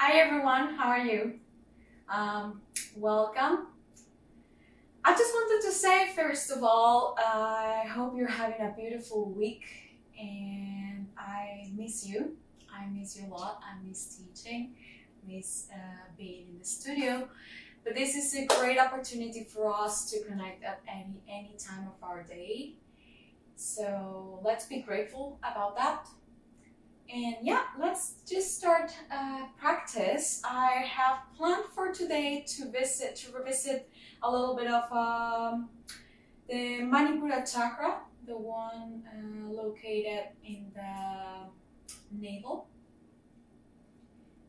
Hi everyone, how are you? Welcome. I just wanted to say, first of all, I hope you're having a beautiful week and I miss you. I miss you a lot. I miss teaching, miss being in the studio. But this is a great opportunity for us to connect at any time of our day. So let's be grateful about that. And yeah, let's just start practice. I have planned for today to revisit a little bit of the Manipura Chakra, the one located in the navel.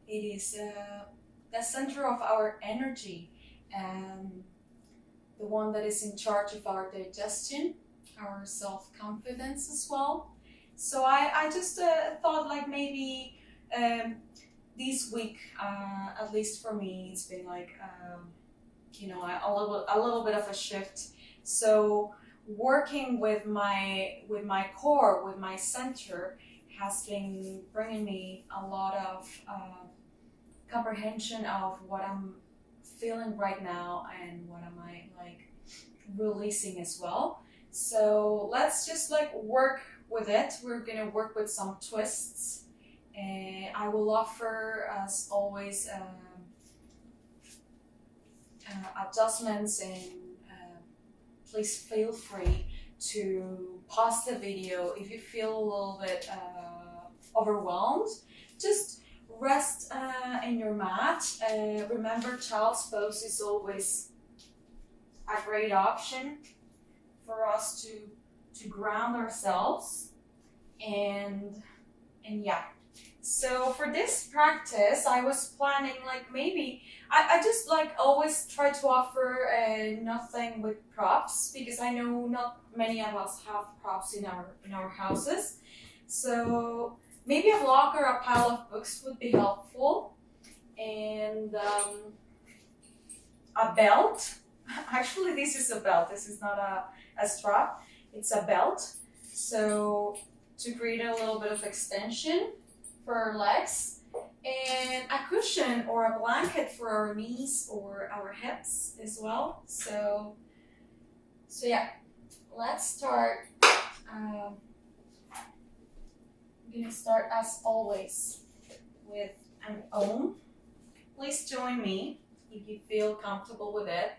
It is the center of our energy, and the one that is in charge of our digestion, our self-confidence as well. So I just thought like maybe this week, at least for me, it's been like a little bit of a shift. So working with my core, with my center, has been bringing me a lot of comprehension of what I'm feeling right now and what am I like releasing as well. So let's just like work with it. We're gonna work with some twists, and I will offer, as always, adjustments, and please feel free to pause the video if you feel a little bit overwhelmed. Just rest in your mat. Remember, child's pose is always a great option for us to ground ourselves. And yeah, so for this practice I was planning like maybe I just like always try to offer nothing with props, because I know not many of us have props in our houses. So maybe a block or a pile of books would be helpful, and a belt. Actually, this is a belt. This is not a strap. It's a belt. So to create a little bit of extension for our legs, and a cushion or a blanket for our knees or our hips as well. So yeah, let's start. I'm gonna start as always with an Om. Please join me if you feel comfortable with it.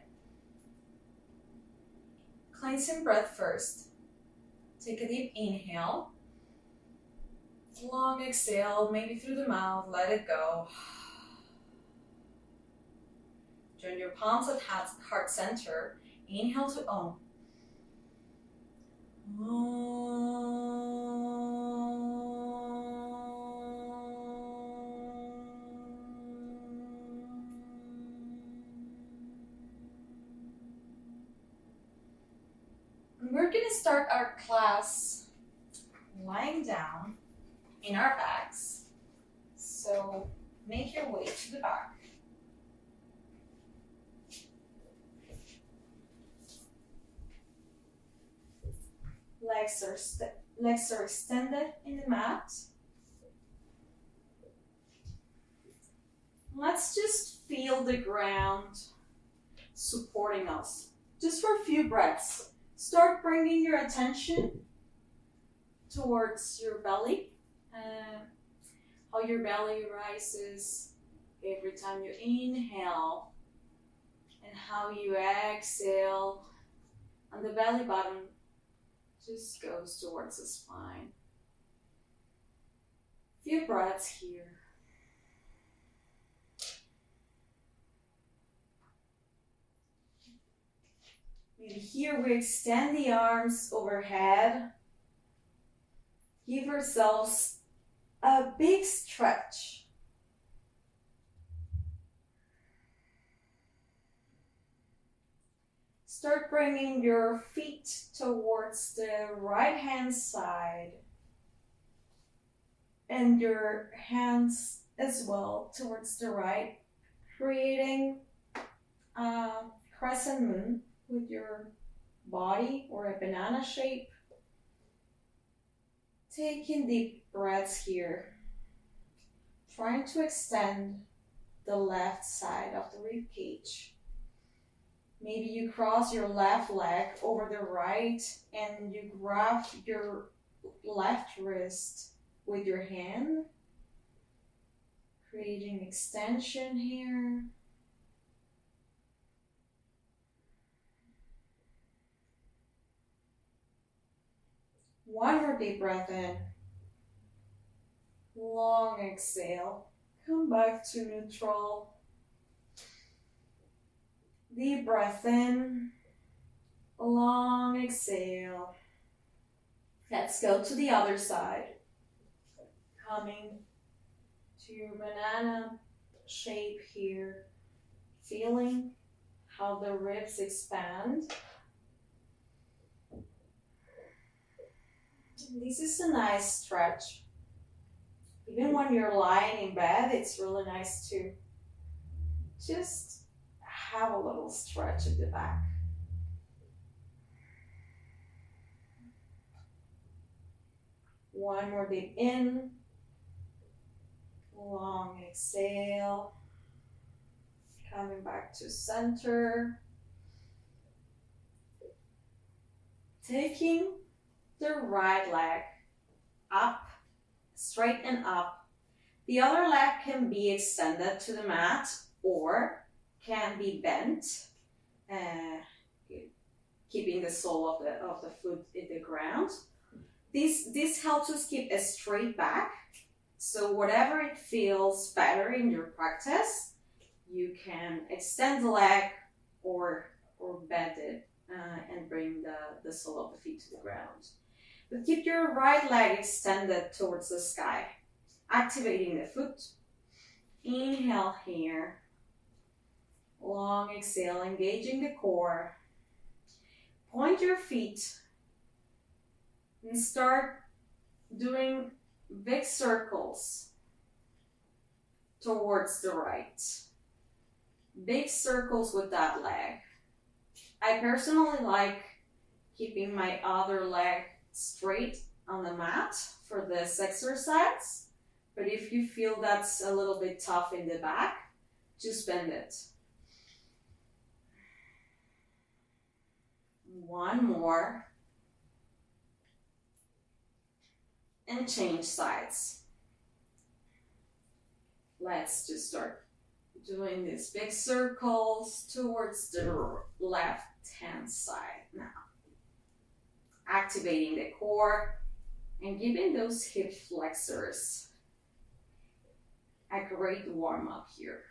Cleansing breath first. Take a deep inhale. Long exhale, maybe through the mouth, let it go. Join your palms at heart center. Inhale to Om. We're going to start our class lying down in our backs. So make your way to the back. Legs are extended in the mat. Let's just feel the ground supporting us. Just for a few breaths. Start bringing your attention towards your belly. How your belly rises every time you inhale, and how you exhale, and the belly button just goes towards the spine. Few breaths here. Maybe here we extend the arms overhead. Give ourselves a big stretch. Start bringing your feet towards the right hand side, and your hands as well towards the right, creating a crescent moon with your body, or a banana shape. Taking deep breaths here, trying to extend the left side of the rib cage. Maybe you cross your left leg over the right and you grab your left wrist with your hand, creating extension here. One more deep breath in. Long exhale. Come back to neutral. Deep breath in. Long exhale. Let's go to the other side. Coming to your banana shape here. Feeling how the ribs expand. This is a nice stretch. Even when you're lying in bed, it's really nice to just have a little stretch at the back. One more deep in. Long exhale. Coming back to center. Taking the right leg up, straight and up. The other leg can be extended to the mat or can be bent, keeping the sole of the foot in the ground. This helps us keep a straight back. So whatever it feels better in your practice, you can extend the leg or bend it and bring the sole of the feet to the ground. But keep your right leg extended towards the sky, activating the foot. Inhale here. Long exhale, engaging the core. Point your feet and start doing big circles towards the right. Big circles with that leg. I personally like keeping my other leg straight on the mat for this exercise, but if you feel that's a little bit tough in the back, just bend it. One more. And change sides. Let's just start doing these big circles towards the left hand side now. Activating the core and giving those hip flexors a great warm up here.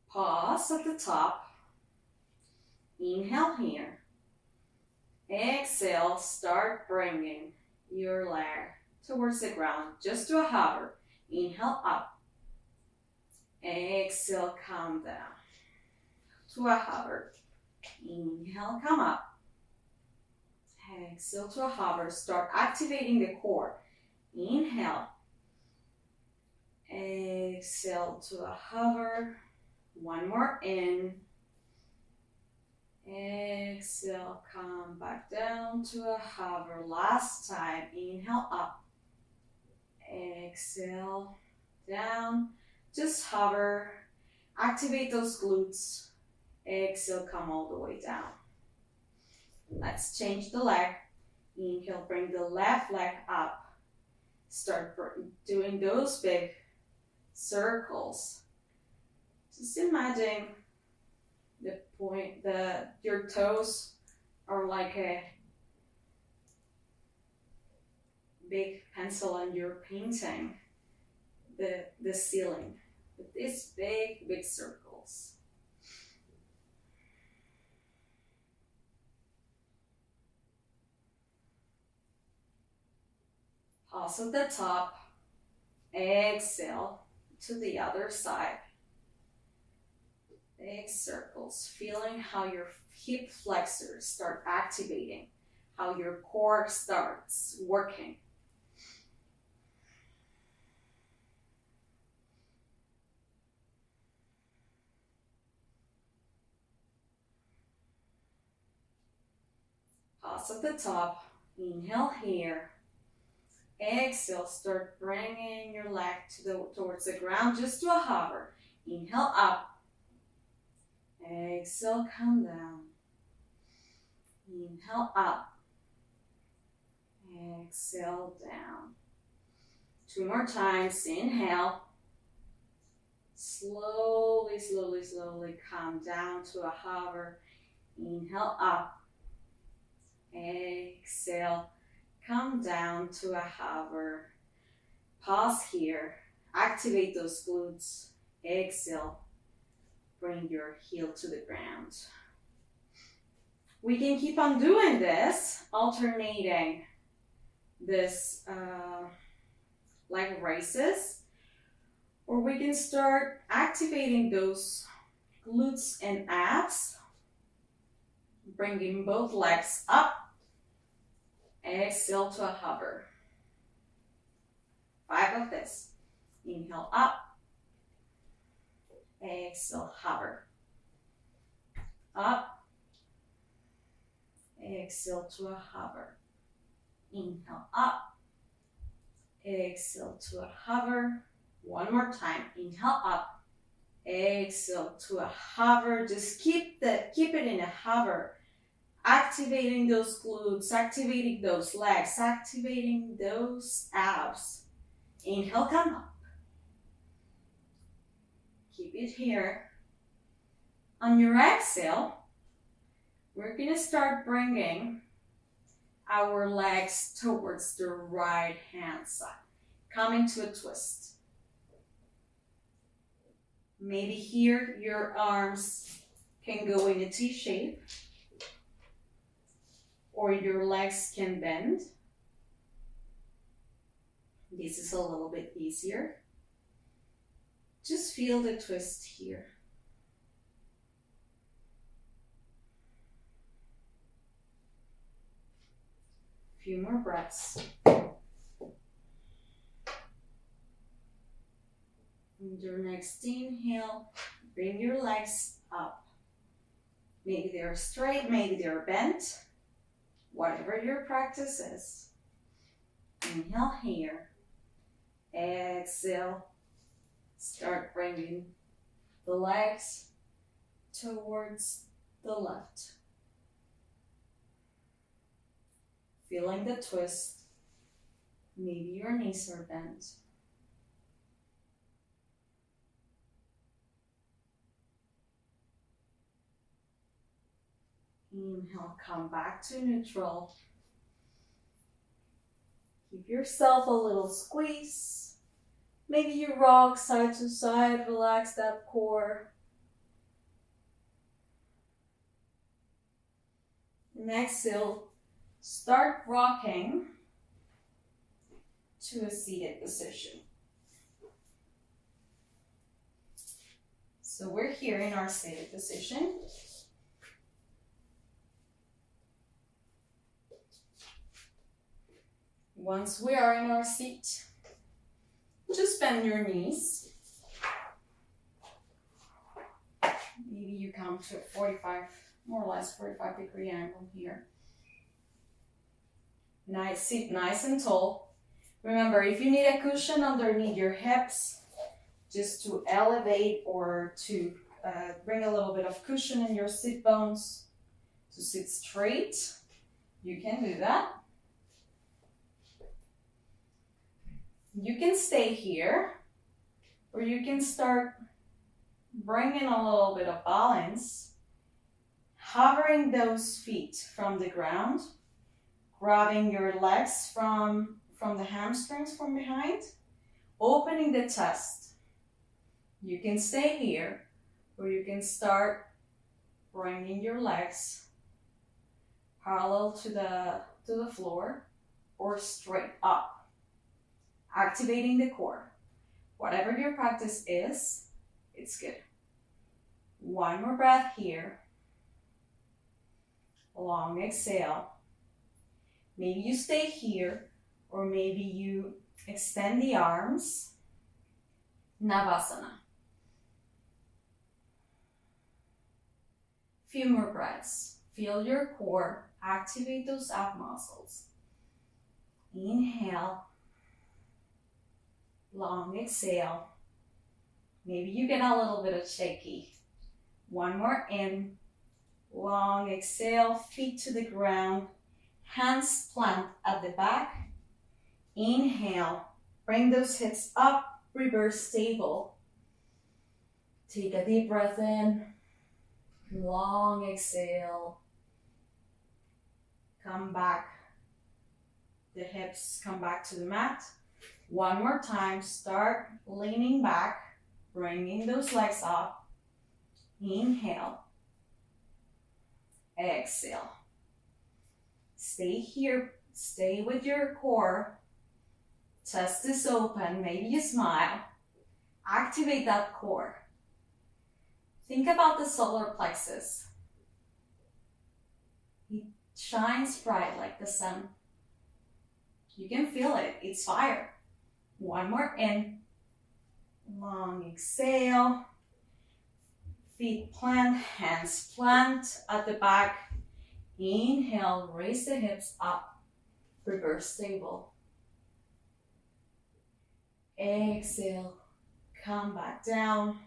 Pause at the top. Inhale here. Exhale, start bringing your leg towards the ground, just to a hover. Inhale up. Exhale, come down to a hover. Inhale, come up. Exhale to a hover. Start activating the core. Inhale. Exhale to a hover. One more in. Exhale, come back down to a hover. Last time. Inhale up. Exhale, down. Just hover. Activate those glutes. Exhale, come all the way down. Let's change the leg. Inhale, bring the left leg up. Start doing those big circles. Just imagine the point, your toes are like a big pencil and you're painting the ceiling with these big circles. Pause at the top. Exhale to the other side. Big circles, feeling how your hip flexors start activating, how your core starts working. Pause at the top. Inhale here. Exhale, start bringing your leg towards the ground, just to a hover. Inhale up. Exhale, come down. Inhale up. Exhale down. 2 more times. Inhale. Slowly, slowly, slowly come down to a hover. Inhale up. Exhale. Come down to a hover. Pause here. Activate those glutes. Exhale. Bring your heel to the ground. We can keep on doing this, alternating this leg raises, or we can start activating those glutes and abs, bringing both legs up. Exhale to a hover. 5 of this. Inhale up. Exhale, hover. Up. Exhale to a hover. Inhale up. Exhale to a hover. 1 more time. Inhale up. Exhale to a hover. Just keep it in a hover. Activating those glutes, activating those legs, activating those abs. Inhale, come up. Keep it here. On your exhale, we're going to start bringing our legs towards the right hand side. Coming to a twist. Maybe here your arms can go in a T shape, or your legs can bend. This is a little bit easier. Just feel the twist here. Few more breaths. And your next inhale, bring your legs up. Maybe they're straight, maybe they're bent. Whatever your practice is. Inhale here. Exhale. Start bringing the legs towards the left. Feeling the twist. Maybe your knees are bent. Inhale, come back to neutral. Give yourself a little squeeze. Maybe you rock side to side, relax that core. And exhale, start rocking to a seated position. So we're here in our seated position. Once we are in our seat, just bend your knees. Maybe you come to a 45, more or less 45-degree angle here. Nice, sit nice and tall. Remember, if you need a cushion underneath your hips, just to elevate or to bring a little bit of cushion in your sit bones to sit straight, you can do that. You can stay here, or you can start bringing a little bit of balance, hovering those feet from the ground, grabbing your legs from the hamstrings from behind, opening the chest. You can stay here, or you can start bringing your legs parallel to the floor or straight up. Activating the core. Whatever your practice is, it's good. 1 more breath here. Long exhale. Maybe you stay here, or maybe you extend the arms. Navasana. Few more breaths. Feel your core. Activate those ab muscles. Inhale. Long exhale. Maybe you get a little bit of shaky. One more in. Long exhale, feet to the ground. Hands plant at the back. Inhale, bring those hips up, reverse table. Take a deep breath in. Long exhale. Come back. The hips come back to the mat. One more time, start leaning back, bringing those legs up. Inhale. Exhale. Stay here, stay with your core. Chest is open, maybe you smile. Activate that core. Think about the solar plexus. It shines bright like the sun. You can feel it, it's fire. One more in. Long exhale. Feet plant, hands plant at the back. Inhale, raise the hips up. Reverse table. Exhale, come back down.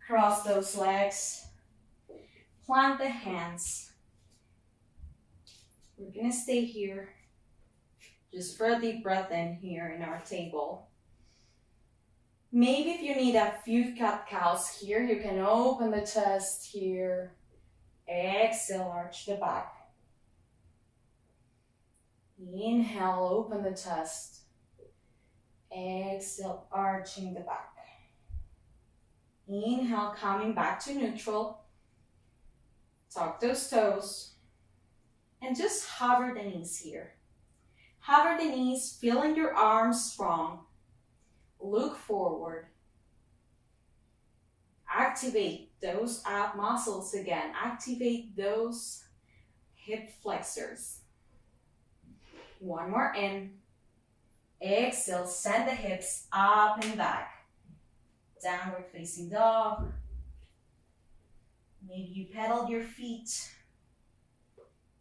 Cross those legs. Plant the hands. We're gonna stay here. Just for a deep breath in here in our table. Maybe if you need a few cat-cows here, you can open the chest here. Exhale, arch the back. Inhale, open the chest. Exhale, arching the back. Inhale, coming back to neutral. Tuck those toes. And just hover the knees here. Hover the knees, feeling your arms strong. Look forward. Activate those ab muscles again. Activate those hip flexors. One more in. Exhale, send the hips up and back. Downward facing dog. Maybe you pedal your feet.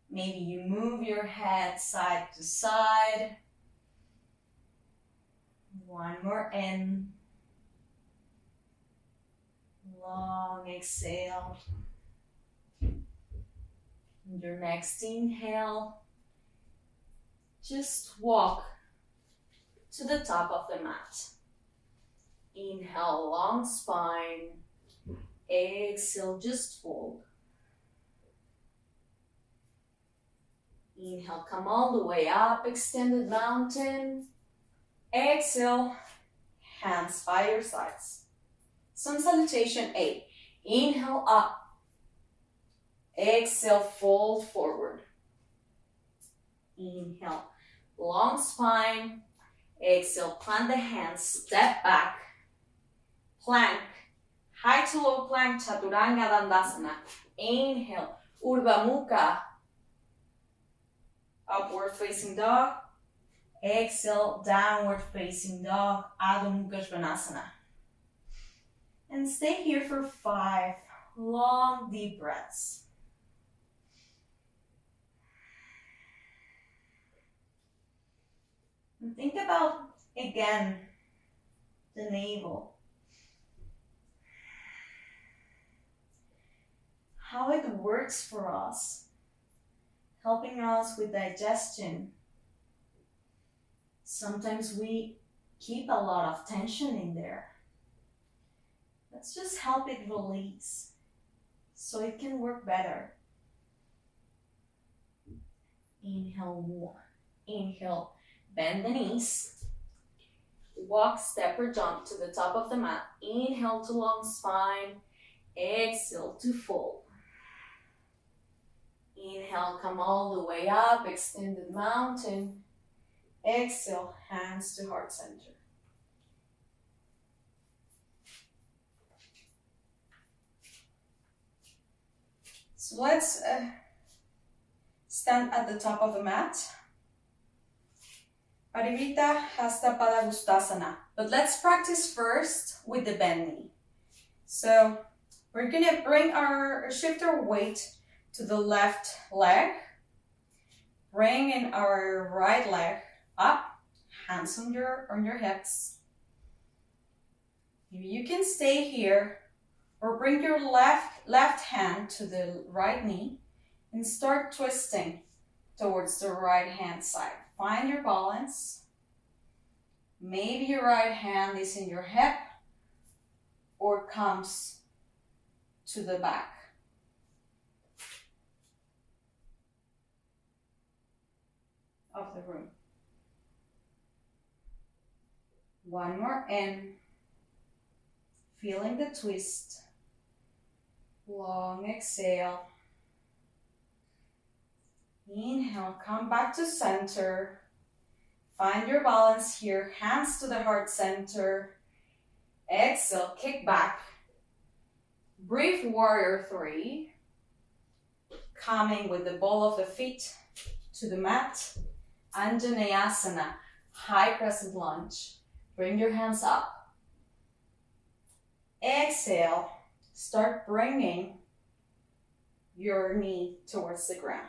Maybe you move your head side to side. One more in. Long exhale. And your next inhale, just walk to the top of the mat. Inhale, long spine. Exhale, just fold. Inhale, come all the way up, extended mountain. Exhale, hands by your sides. Sun salutation 8. Inhale up. Exhale, fold forward. Inhale, long spine. Exhale, plant the hands, step back. Plank, high to low plank, Chaturanga Dandasana. Inhale, Urdhva Mukha. Upward facing dog. Exhale, downward facing dog, Adho Mukha Svanasana. And stay here for 5 long deep breaths. And think about, again, the navel. How it works for us, helping us with digestion. Sometimes we keep a lot of tension in there. Let's just help it release so it can work better. Inhale more. Inhale, bend the knees. Walk, step or jump to the top of the mat. Inhale to long spine. Exhale to fold. Inhale, come all the way up, extended mountain. Exhale, hands to heart center. So let's stand at the top of the mat. Parivrtta Hasta Padangusthasana. But let's practice first with the bend knee. So we're gonna shift our weight to the left leg. Bring in our right leg up, hands on your hips. You can stay here or bring your left hand to the right knee and start twisting towards the right hand side. Find your balance. Maybe your right hand is in your hip or comes to the back. Of the room. One more in. Feeling the twist. Long exhale. Inhale, come back to center. Find your balance here. Hands to the heart center. Exhale, kick back. Brief warrior 3. Coming with the ball of the feet to the mat. Anjaneyasana, high crescent lunge. Bring your hands up. Exhale, start bringing your knee towards the ground.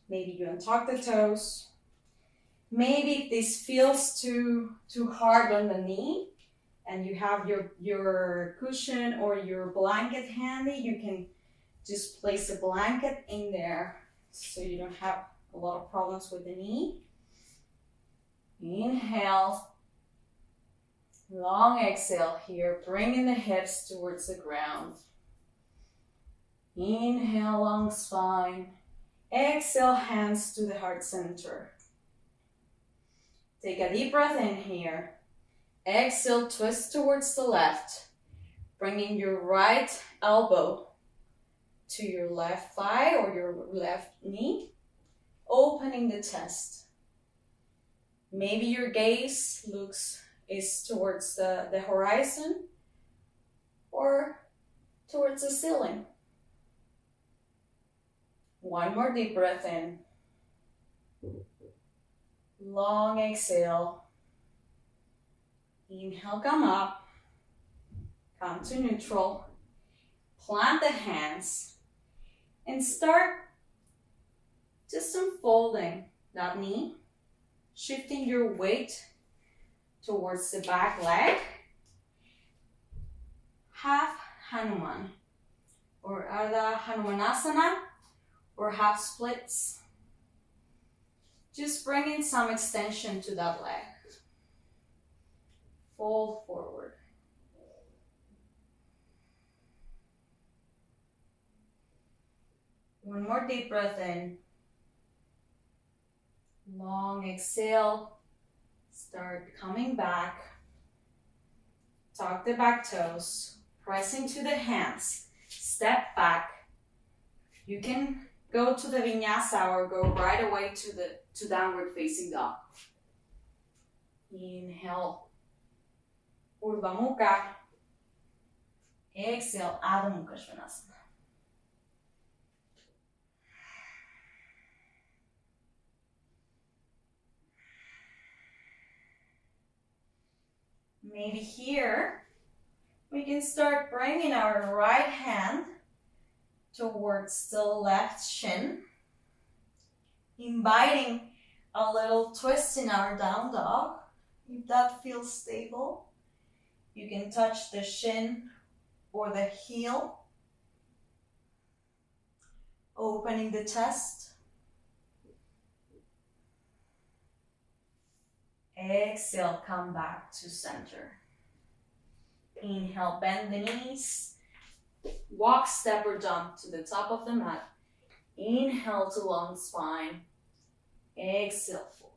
Maybe you untuck the toes. Maybe if this feels too hard on the knee and you have your cushion or your blanket handy, you can just place a blanket in there so you don't have a lot of problems with the knee. Inhale. Long exhale here, bringing the hips towards the ground. Inhale, long spine. Exhale, hands to the heart center. Take a deep breath in here. Exhale, twist towards the left. Bringing your right elbow to your left thigh or your left knee. Opening the chest. Maybe your gaze is towards the horizon or towards the ceiling. One more deep breath in. Long exhale. Inhale, come up. Come to neutral. Plant the hands and start just unfolding that knee. Shifting your weight towards the back leg. Half Hanuman or Ardha Hanumanasana or half splits. Just bringing some extension to that leg. Fold forward. One more deep breath in. Long exhale. Start coming back. Tuck the back toes. Press into the hands. Step back. You can go to the vinyasa or go right away to downward facing dog. Inhale. Urdhva Mukha. Exhale, Adho Mukha Svanasana. Maybe here, we can start bringing our right hand towards the left shin, inviting a little twist in our down dog. If that feels stable, you can touch the shin or the heel, opening the chest. Exhale, come back to center. Inhale, bend the knees. Walk, step, or jump to the top of the mat. Inhale to long spine. Exhale, fold.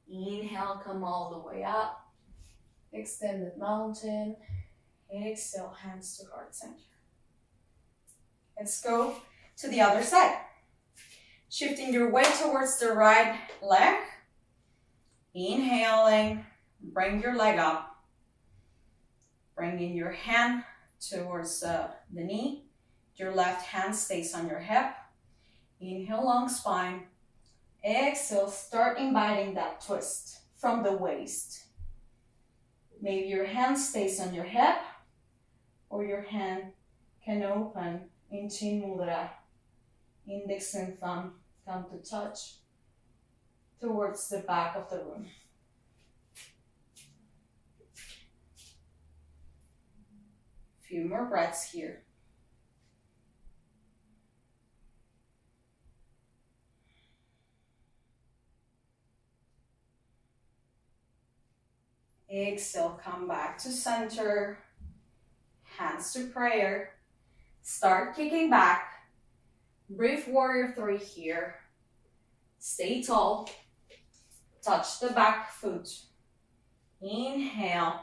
Inhale, come all the way up. Extended mountain. Exhale, hands to heart center. Let's go to the other side. Shifting your weight towards the right leg. Inhaling, bring your leg up. Bringing your hand towards the knee. Your left hand stays on your hip. Inhale, long spine. Exhale, start inviting that twist from the waist. Maybe your hand stays on your hip or your hand can open in Chin Mudra. Index and thumb come to touch towards the back of the room. Few more breaths here. Exhale, come back to center. Hands to prayer. Start kicking back. Breathe warrior 3 here. Stay tall. Touch the back foot. Inhale.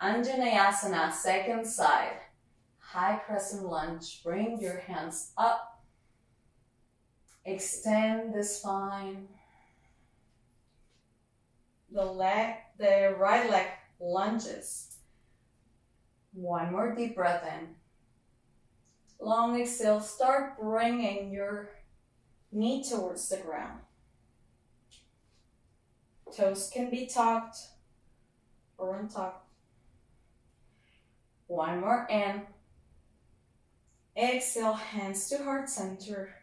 Anjaneyasana, second side. High crescent lunge. Bring your hands up. Extend the spine. The right leg lunges. One more deep breath in. Long exhale. Start bringing your knee towards the ground. Toes can be tucked or untucked. One more in. Exhale, hands to heart center.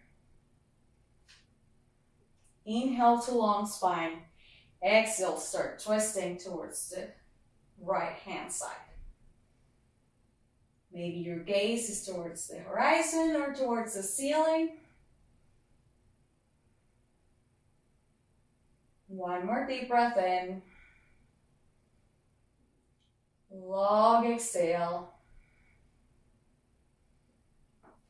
Inhale to long spine. Exhale, start twisting towards the right hand side. Maybe your gaze is towards the horizon or towards the ceiling. One more deep breath in. Long exhale.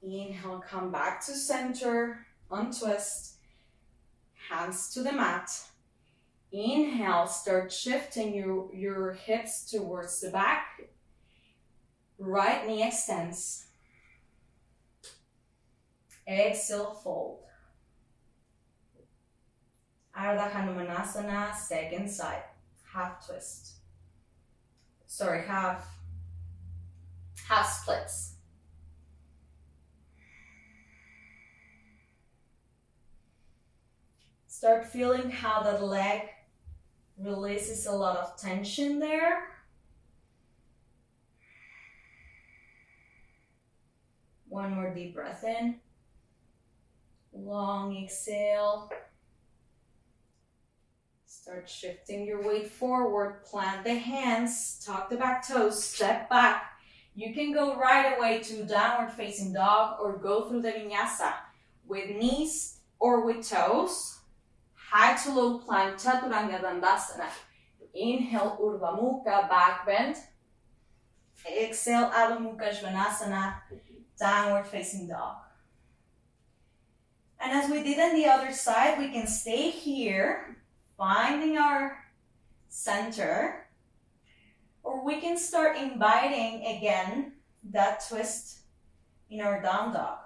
Inhale, come back to center, untwist. Hands to the mat. Inhale, start shifting your hips towards the back. Right knee extends. Exhale, fold. Ardha Hanumanasana, second side. Half twist. Sorry, half splits. Start feeling how that leg releases a lot of tension there. One more deep breath in. Long exhale. Start shifting your weight forward. Plant the hands. Tuck the back toes. Step back. You can go right away to downward facing dog or go through the vinyasa with knees or with toes. High to low plank, Chaturanga Dandasana. Inhale, Urdhva Mukha, back bend. Exhale, Adho Mukha Svanasana, downward facing dog. And as we did on the other side, we can stay here, finding our center, or we can start inviting again that twist in our down dog.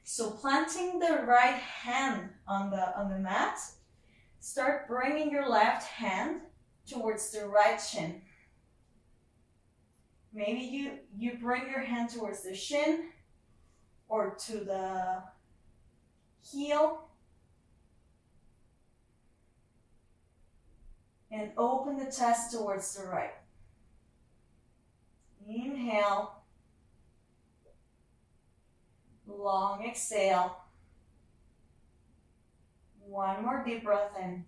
So planting the right hand on the mat, start bringing your left hand towards the right shin. Maybe you bring your hand towards the shin or to the heel. And open the chest towards the right. Inhale. Long exhale. One more deep breath in.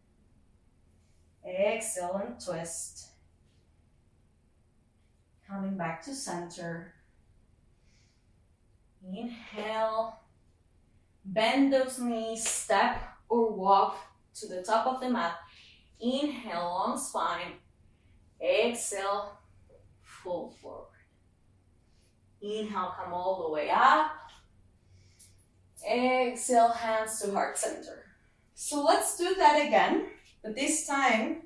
Exhale and twist. Coming back to center. Inhale. Bend those knees, step or walk to the top of the mat. Inhale, long spine. Exhale, fold forward. Inhale, come all the way up. Exhale, hands to heart center. So let's do that again, but this time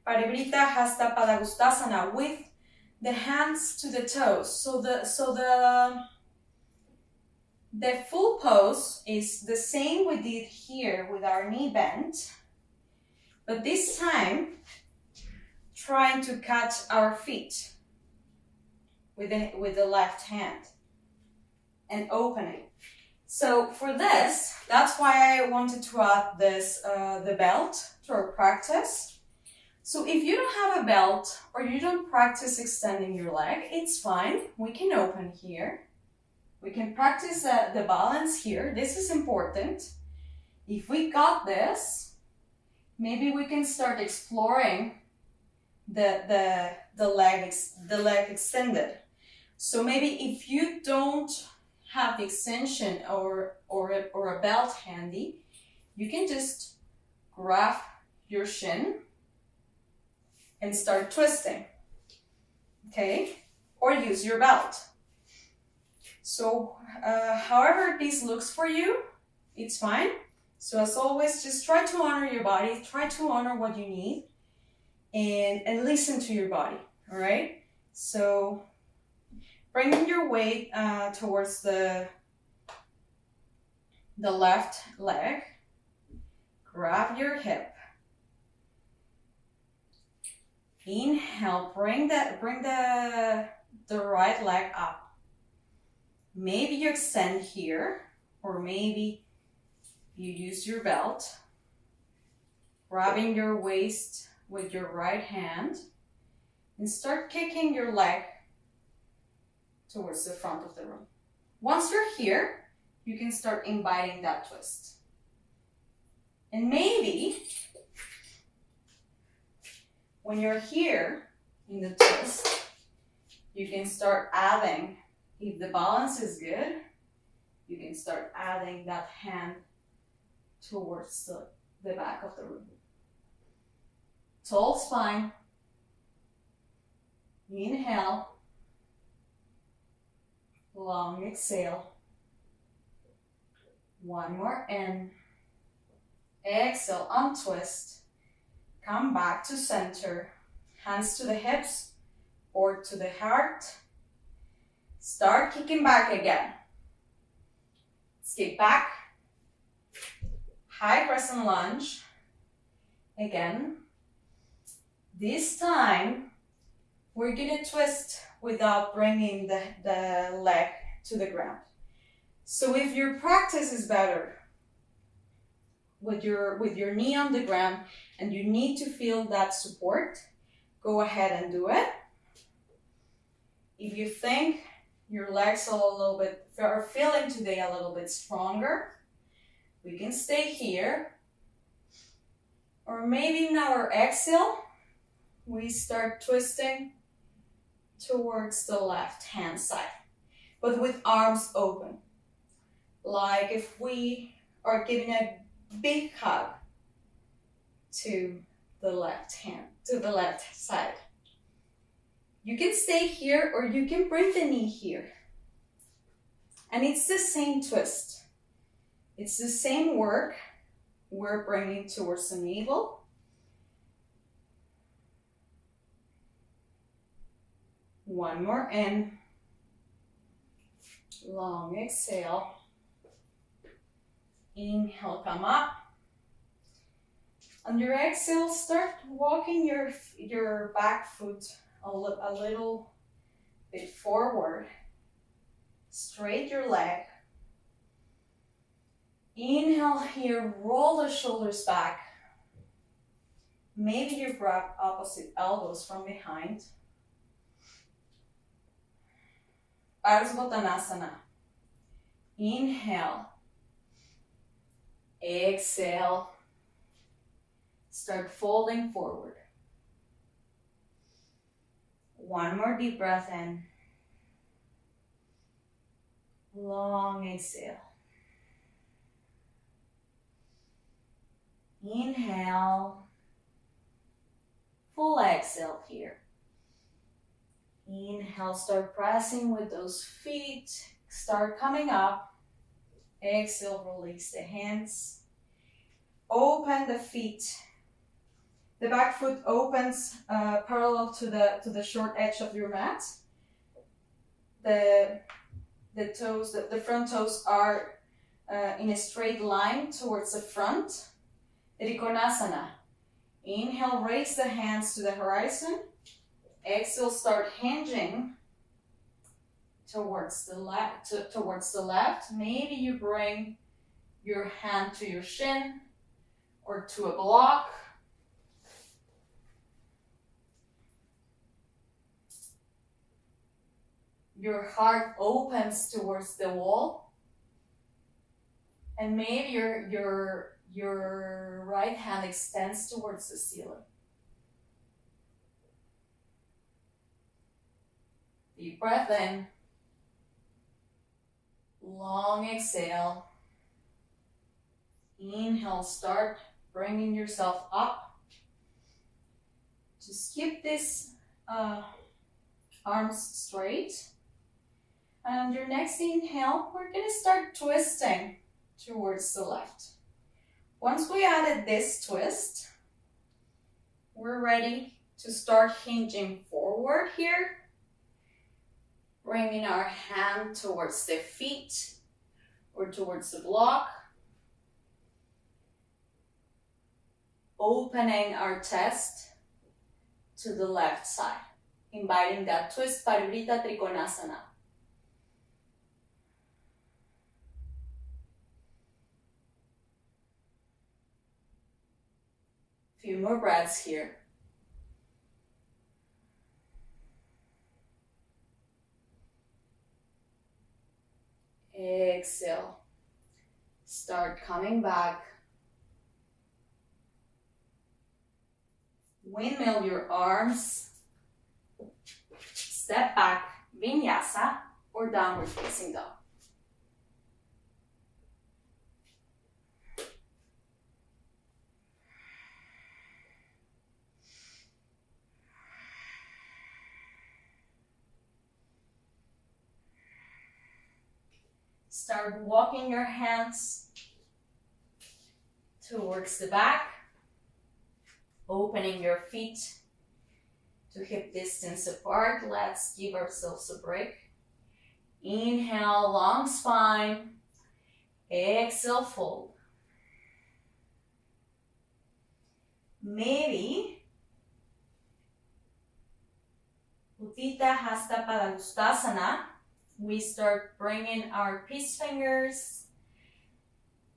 Parivrita Hasta Padagustasana with the hands to the toes. So the full pose is the same we did here with our knee bent, but this time trying to catch our feet with the left hand and opening. So for this, that's why I wanted to add this the belt to our practice. So if you don't have a belt or you don't practice extending your leg, it's fine. We can open here. We can practice the balance here. This is important. If we got this, maybe we can start exploring the leg extended. So maybe if you don't have the extension or a belt handy, you can just grab your shin and start twisting, okay? Or use your belt. So however this looks for you, it's fine. So as always, just try to honor your body, try to honor what you need, and listen to your body, all right? So bring your weight towards the left leg, grab your hip. Inhale, bring the right leg up. Maybe you extend here, or maybe you use your belt, grabbing your waist with your right hand, and start kicking your leg towards the front of the room. Once you're here, you can start inviting that twist. And maybe when you're here in the twist, you can start adding, if the balance is good, you can start adding that hand towards the back of the room. Tall spine. Inhale. Long exhale. One more in. Exhale, untwist. Come back to center. Hands to the hips or to the heart. Start kicking back again. Skip back. High crescent lunge. Again. This time, we're gonna twist without bringing the leg to the ground. So if your practice is better with your knee on the ground and you need to feel that support, go ahead and do it. If you think your legs are feeling today a little bit stronger, we can stay here. Or maybe in our exhale, we start twisting towards the left hand side, but with arms open. Like if we are giving a big hug to the left side. You can stay here or you can bring the knee here. And it's the same twist. It's the same work we're bringing towards the navel. One more in. Long exhale. Inhale, come up. On your exhale, start walking your back foot a little bit forward. Straight your leg. Inhale here, roll the shoulders back. Maybe you grab opposite elbows from behind. Parsvottanasana. Inhale. Exhale. Start folding forward. One more deep breath in. Long exhale. Inhale. Full exhale here. Inhale, start pressing with those feet. Start coming up. Exhale, release the hands. Open the feet. The back foot opens parallel to the short edge of your mat. The front toes are in a straight line towards the front. Trikonasana. Inhale, raise the hands to the horizon. Exhale, start hinging towards the left. Maybe you bring your hand to your shin or to a block. your heart opens towards the wall, and maybe your right hand extends towards the ceiling. Deep breath in. Long exhale. Inhale, start bringing yourself up. Just keep this arms straight. And on your next inhale, we're going to start twisting towards the left. Once we added this twist, we're ready to start hinging forward here. Bringing our hand towards the feet or towards the block. Opening our chest to the left side. Inviting that twist, Parivrtta Trikonasana. Few more breaths here. Exhale. Start coming back. Windmill your arms. Step back, Vinyasa or downward facing dog. Start walking your hands towards the back, opening your feet to hip distance apart. Let's give ourselves a break. Inhale, long spine. Exhale, fold. Maybe Uttita Hasta Padangusthasana. We start bringing our peace fingers,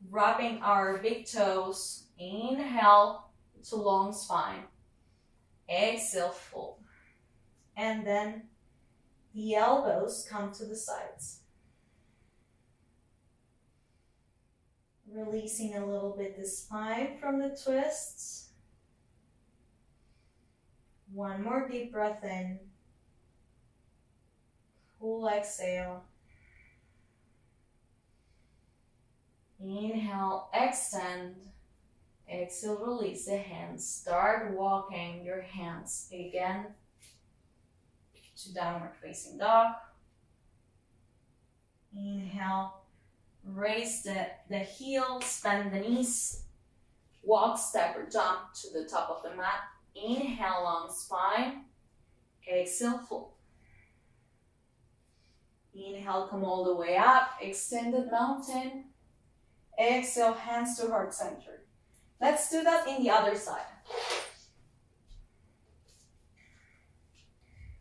wrapping our big toes. Inhale to long spine. Exhale, fold. And then the elbows come to the sides. Releasing a little bit the spine from the twists. One more deep breath in. Full exhale. Inhale, extend. Exhale, release the hands. Start walking your hands again to downward facing dog. Inhale, raise the heels, bend the knees. Walk, step, or jump to the top of the mat. Inhale, long spine. Exhale, fold. Inhale, come all the way up, extended mountain. Exhale, hands to heart center. Let's do that in the other side.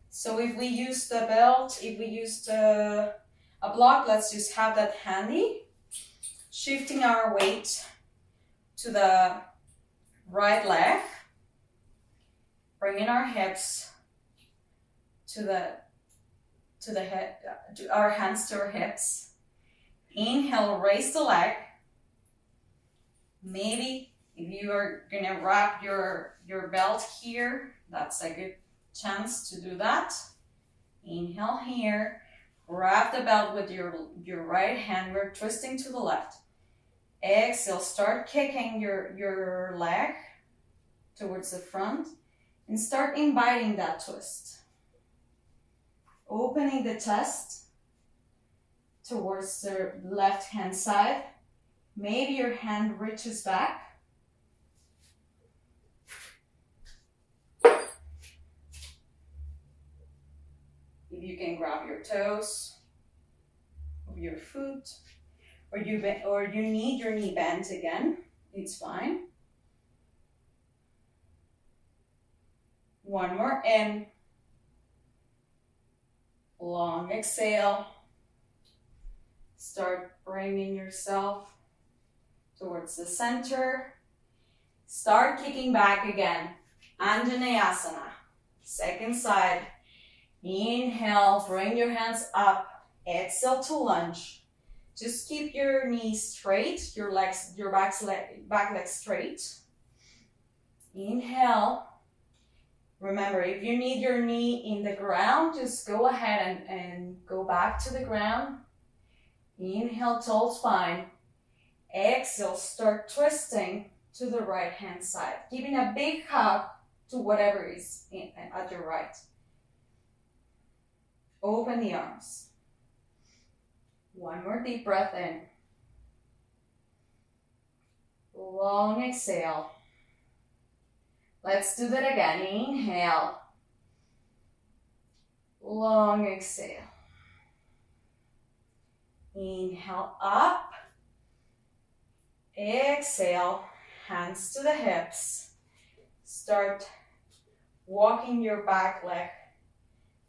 So if we use the belt, if we used a block, let's just have that handy. Shifting our weight to the right leg. Bringing our hips to our hands to our hips. Inhale, raise the leg. Maybe if you are gonna wrap your belt here, that's a good chance to do that. Inhale here, wrap the belt with your right hand. We're twisting to the left. Exhale, start kicking your leg towards the front and start inviting that twist. Opening the chest towards the left hand side. Maybe your hand reaches back. If you can grab your toes of your foot, or you need your knee bent again, it's fine. One more in. Long exhale. Start bringing yourself towards the center. Start kicking back again. Anjaneyasana. Second side. Inhale, bring your hands up. Exhale to lunge. Just keep your knees straight, your back leg straight. Inhale. Remember, if you need your knee in the ground, just go ahead and go back to the ground. Inhale, tall spine. Exhale, start twisting to the right hand side, giving a big hug to whatever is at your right. Open the arms. One more deep breath in. Long exhale. Let's do that again. Inhale. Long exhale. Inhale up. Exhale. Hands to the hips. Start walking your back leg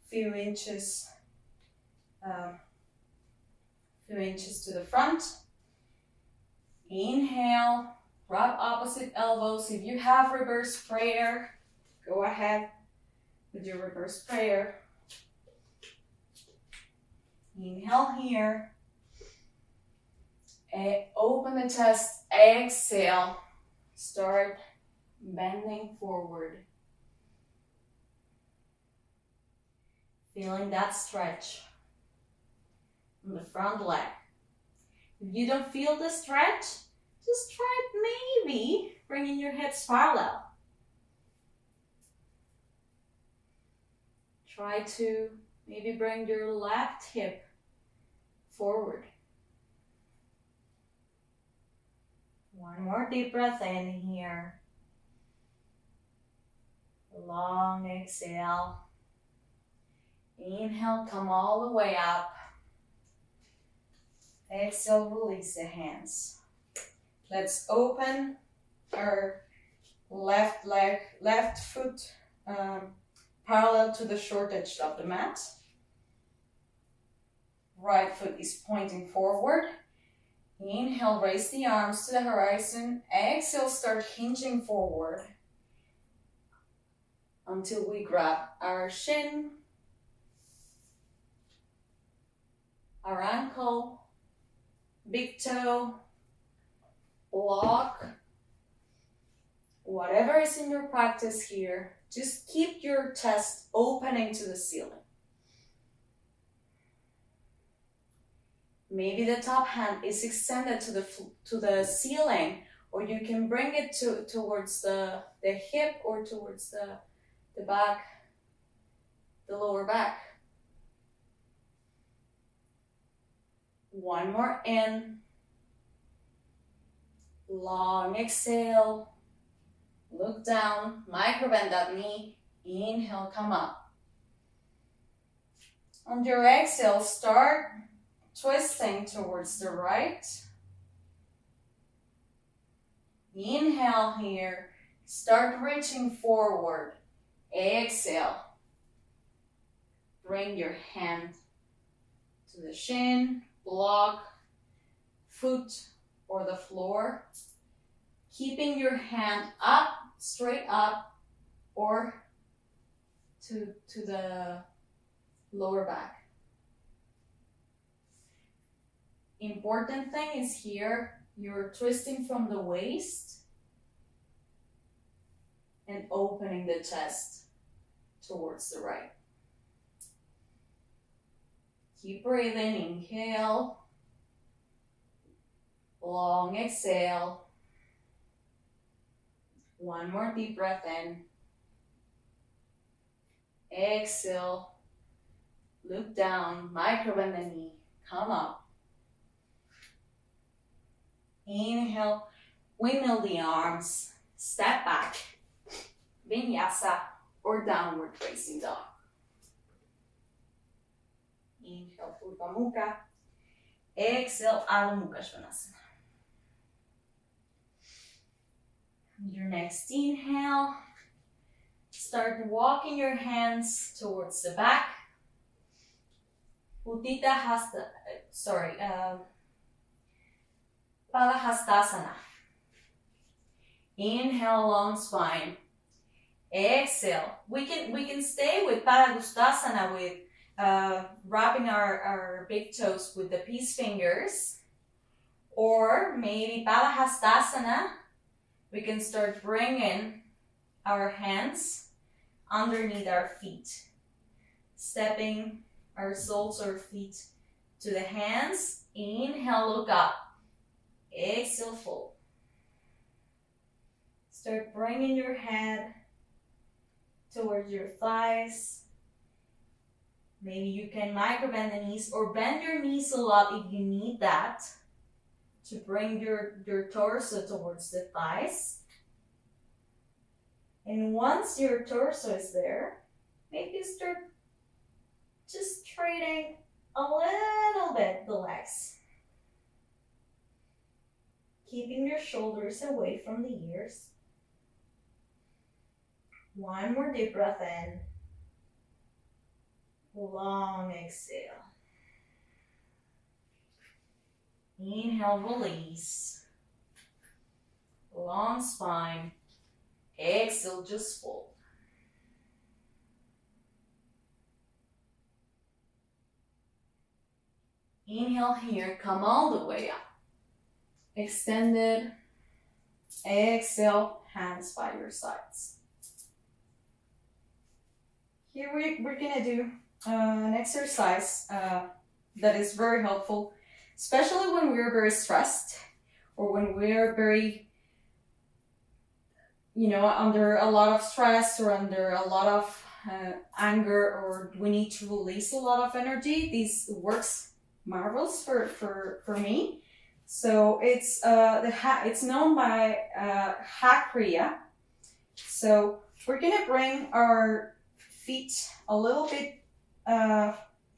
few inches to the front. Inhale, grab opposite elbows. If you have reverse prayer, go ahead with your reverse prayer. Inhale here. Open the chest, exhale. Start bending forward. Feeling that stretch on the front leg. If you don't feel the stretch, just try maybe bringing your hips parallel. Try to maybe bring your left hip forward. One more deep breath in here. Long exhale. Inhale, come all the way up. Exhale, release the hands. Let's open our left foot parallel to the short edge of the mat. Right foot is pointing forward. Inhale, raise the arms to the horizon. Exhale, start hinging forward until we grab our shin, our ankle, big toe, block, whatever is in your practice here. Just keep your chest opening to the ceiling. Maybe the top hand is extended to the ceiling, or you can bring it towards the hip or towards the back, the lower back. One more in. Long exhale. Look down, micro bend that knee. Inhale, come up. On your exhale, start twisting towards the right. Inhale here. Start reaching forward. Exhale. Bring your hand to the shin, block, foot, or the floor. Keeping your hand up, straight up, or to the lower back. Important thing is here, you're twisting from the waist and opening the chest towards the right. Keep breathing, inhale, long exhale. One more deep breath in. Exhale, look down, micro bend the knee, come up. Inhale, windmill the arms, step back, vinyasa or downward facing dog. Inhale, Urdhva Mukha. Exhale, Adho Mukha Svanasana. Your next inhale, start walking your hands towards the back. Uddita Hasta, Padahastasana. Inhale, long spine. Exhale. We can stay with Padangustasana with wrapping our big toes with the peace fingers, or maybe Padahastasana. We can start bringing our hands underneath our feet, stepping our soles or feet to the hands. Inhale, look up. Exhale, fold. Start bringing your head towards your thighs. Maybe you can micro bend the knees or bend your knees a lot if you need that to bring your torso towards the thighs. And once your torso is there, maybe start just straightening a little bit the legs. Keeping your shoulders away from the ears. One more deep breath in. Long exhale. Inhale, release. Long spine. Exhale, just fold. Inhale here, come all the way up. Extended. Exhale, hands by your sides. Here we're gonna do an exercise that is very helpful, especially when we're very stressed or when we're very, under a lot of stress or under a lot of anger, or we need to release a lot of energy. This works marvelous for me. So it's it's known by Ha Kriya. So we're gonna bring our feet a little bit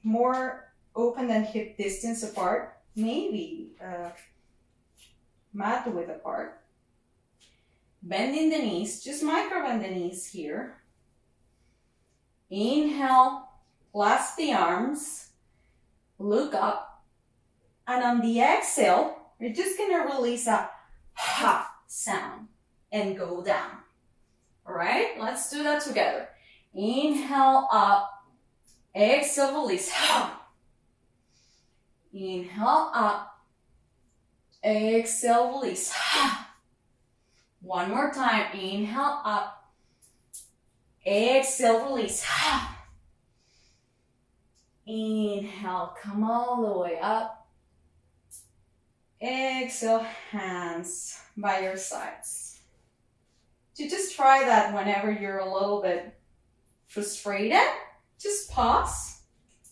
more open than hip distance apart, maybe mat width apart. Bending the knees, just micro bend the knees here. Inhale, clasp the arms, look up, and on the exhale, we're just gonna release a ha sound and go down. All right, let's do that together. Inhale up, exhale, release. Inhale up, exhale, release. One more time. Inhale up, exhale, release. Inhale, come all the way up. Exhale, hands by your sides. So just try that whenever you're a little bit frustrated. Just pause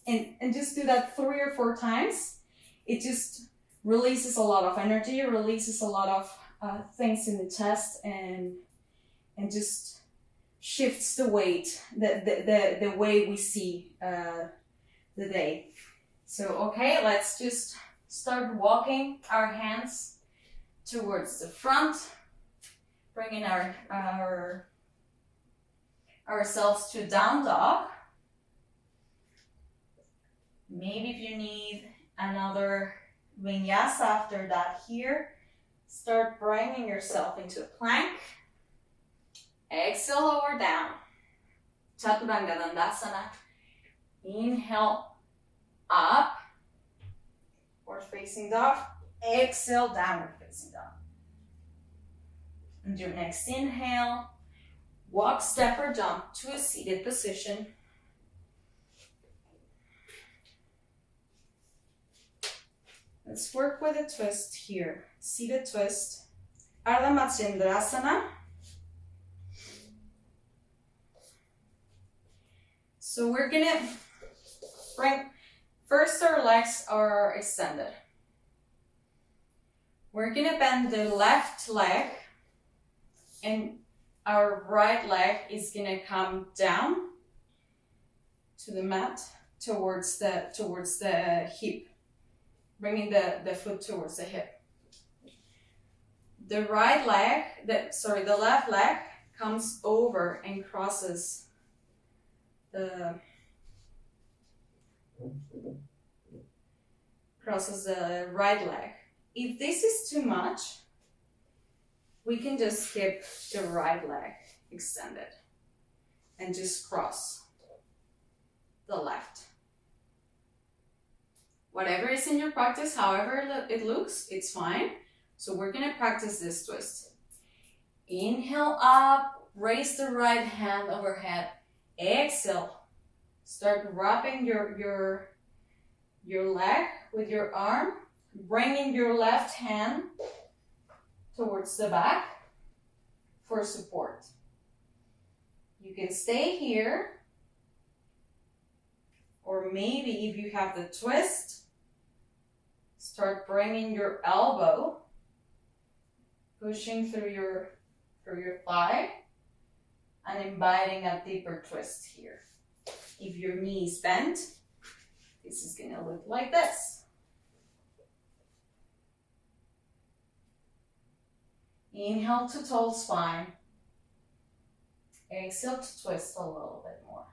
and just do that 3 or 4 times. It just releases a lot of energy, releases a lot of things in the chest, and just shifts the weight, the way we see the day. So okay, let's just start walking our hands towards the front, bringing ourselves to down dog. Maybe if you need another vinyasa after that here, start bringing yourself into a plank. Exhale, lower down. Chaturanga Dandasana. Inhale, up. Forward facing dog. Exhale, downward facing dog. And your next inhale, walk, step, or jump to a seated position. Let's work with a twist here. Seated twist. Ardha Matsyendrasana. So we're gonna bring, first our legs are extended. We're gonna bend the left leg and our right leg is gonna come down to the mat towards the hip, bringing the foot towards the hip. The left leg comes over and crosses the right leg. If this is too much, we can just skip the right leg extended. and just cross the left. Whatever is in your practice, however it looks, it's fine. So we're gonna practice this twist. Inhale up, raise the right hand overhead. Exhale, start wrapping your leg with your arm, bringing your left hand towards the back for support. You can stay here, or maybe if you have the twist, start bringing your elbow, pushing through your thigh, and inviting a deeper twist here. If your knee is bent, this is gonna look like this. Inhale to tall spine. Exhale to twist a little bit more.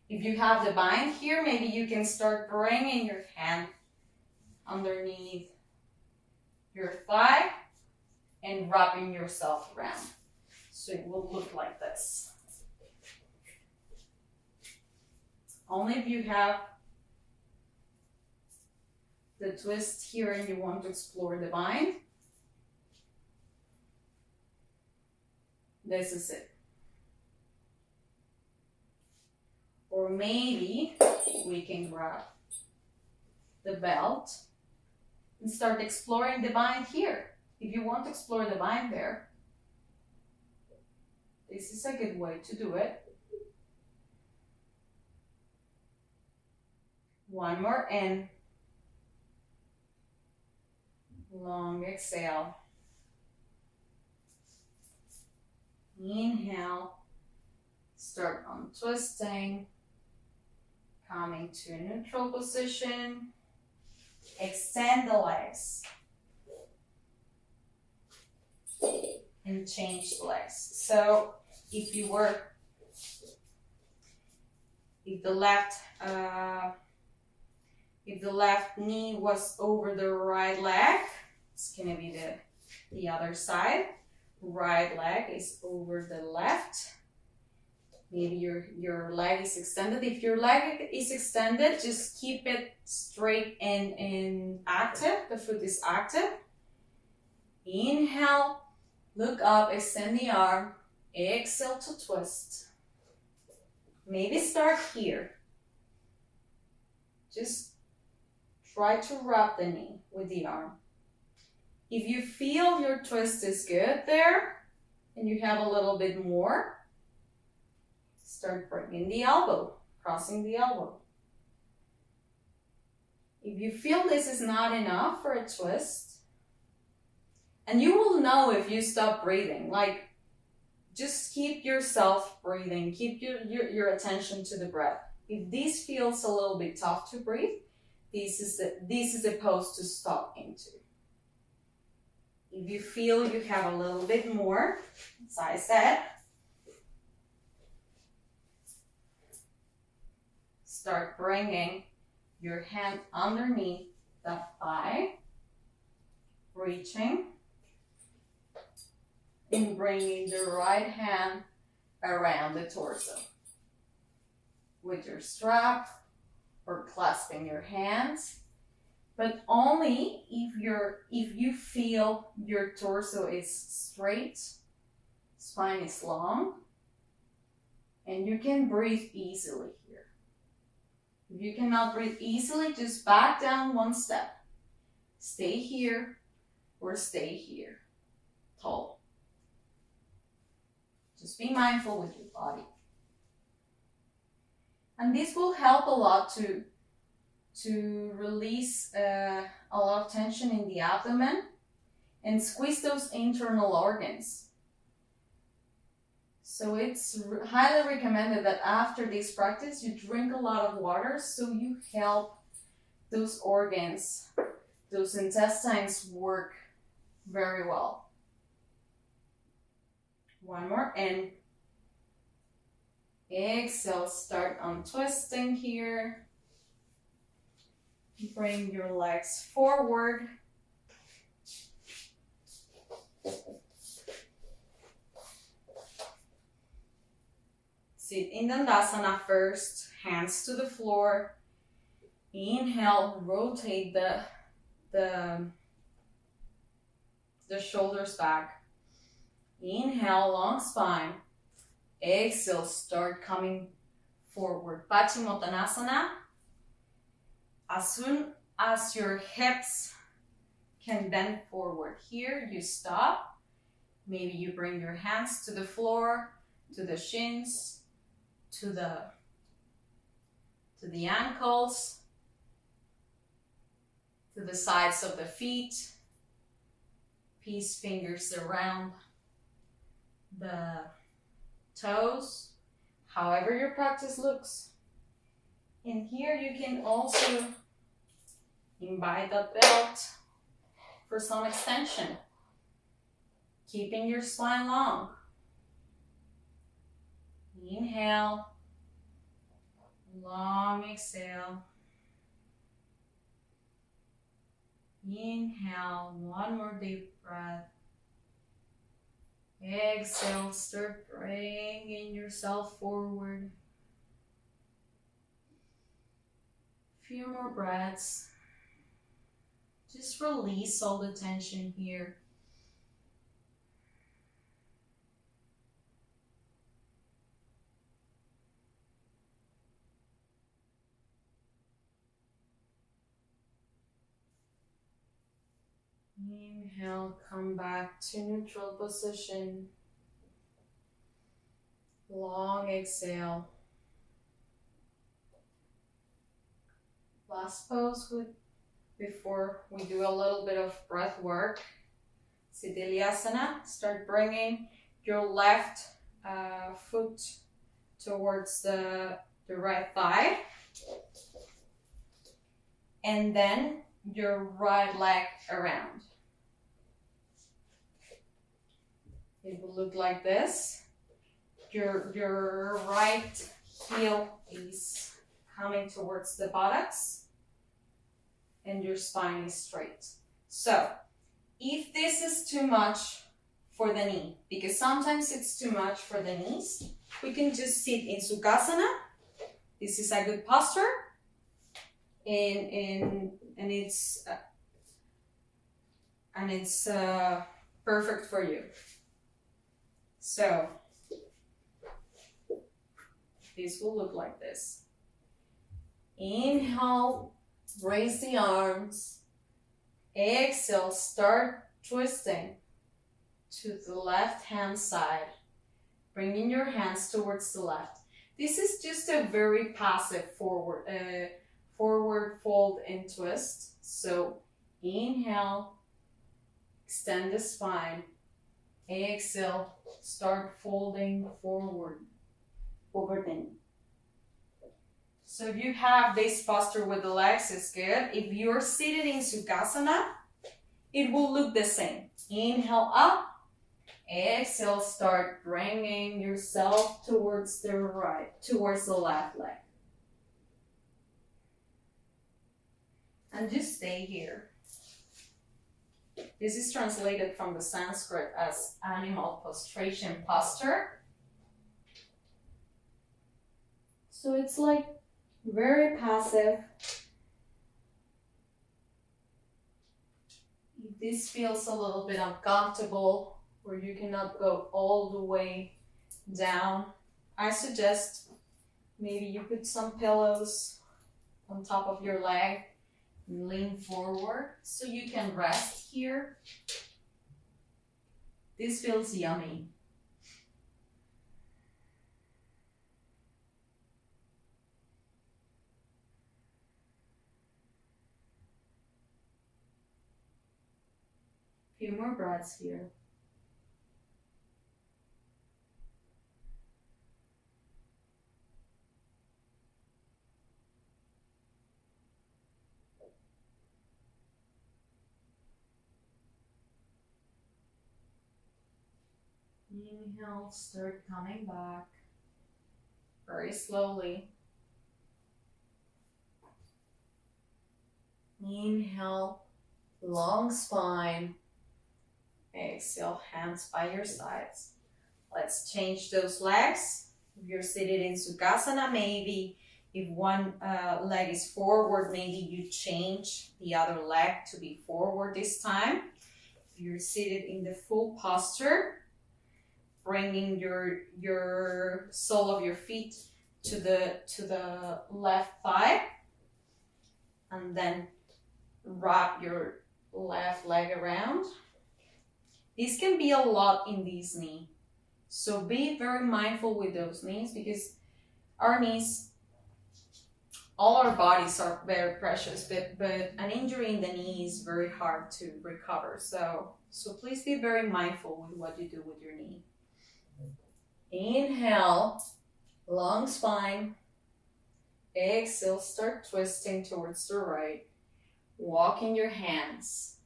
If you have the bind here, maybe you can start bringing your hand underneath your thigh and wrapping yourself around. So it will look like this. Only if you have the twist here and you want to explore the bind, this is it. Or maybe we can grab the belt and start exploring the bind here. If you want to explore the bind there, this is a good way to do it. One more in. Long exhale. Inhale. Start on twisting. Coming to a neutral position. Extend the legs. And change the legs. So if the left knee was over the right leg, it's gonna be the other side. Right leg is over the left. Maybe your leg is extended. If your leg is extended, just keep it straight and active. The foot is active. Inhale, look up, extend the arm. Exhale to twist. Maybe start here. Just try to wrap the knee with the arm. If you feel your twist is good there, and you have a little bit more, start bringing the elbow, crossing the elbow. If you feel this is not enough for a twist, and you will know if you stop breathing, like just keep yourself breathing, keep your attention to the breath. If this feels a little bit tough to breathe, this is the pose to stop into. If you feel you have a little bit more, as I said, start bringing your hand underneath the thigh, reaching, and bringing the right hand around the torso. With your strap or clasping your hands, but only if you feel your torso is straight, spine is long, and you can breathe easily here. If you cannot breathe easily, just back down one step. Stay here or stay here, tall. Just be mindful with your body. And this will help a lot to release a lot of tension in the abdomen and squeeze those internal organs. So it's highly recommended that after this practice you drink a lot of water so you help those organs, those intestines work very well. One more in. Exhale, start on twisting here. Bring your legs forward. Sit in Dandasana first, hands to the floor. Inhale, rotate the shoulders back. Inhale, long spine. Exhale, start coming forward. Paschimottanasana. As soon as your hips can bend forward here, you stop. Maybe you bring your hands to the floor, to the shins, to the ankles, to the sides of the feet. Peace fingers around the toes, however your practice looks. And here you can also invite that belt for some extension, keeping your spine long. Inhale, long exhale. Inhale, one more deep breath. Exhale, start bringing yourself forward. Few more breaths. Just release all the tension here. Inhale, come back to neutral position. Long exhale. Last pose before we do a little bit of breath work. Siddhilyasana. Start bringing your left foot towards the right thigh. And then your right leg around. It will look like this. Your right heel is coming towards the buttocks and your spine is straight. So if this is too much for the knee, because sometimes it's too much for the knees, we can just sit in Sukhasana. This is a good posture, and it's perfect for you. So this will look like this. Inhale, raise the arms. Exhale, start twisting to the left hand side, bringing your hands towards the left. This is just a very passive forward fold and twist. So inhale, extend the spine. Exhale, start folding forward over the knee. So if you have this posture with the legs, it's good. If you're seated in Sukhasana, it will look the same. Inhale up. Exhale, start bringing yourself towards the left leg. And just stay here. This is translated from the Sanskrit as animal prostration posture. So it's like very passive. If this feels a little bit uncomfortable, or you cannot go all the way down, I suggest maybe you put some pillows on top of your leg and lean forward so you can rest here. This feels yummy. Few more breaths here. Inhale, start coming back very slowly. Inhale, long spine. Exhale, hands by your sides. Let's change those legs. If you're seated in Sukhasana, maybe if one leg is forward, maybe you change the other leg to be forward this time. If you're seated in the full posture, bringing your sole of your feet to the left thigh, and then wrap your left leg around. This can be a lot in this knee, so be very mindful with those knees, because our knees, all our bodies are very precious, but an injury in the knee is very hard to recover. So please be very mindful with what you do with your knee. Inhale, long spine. Exhale, start twisting towards the right. Walking your hands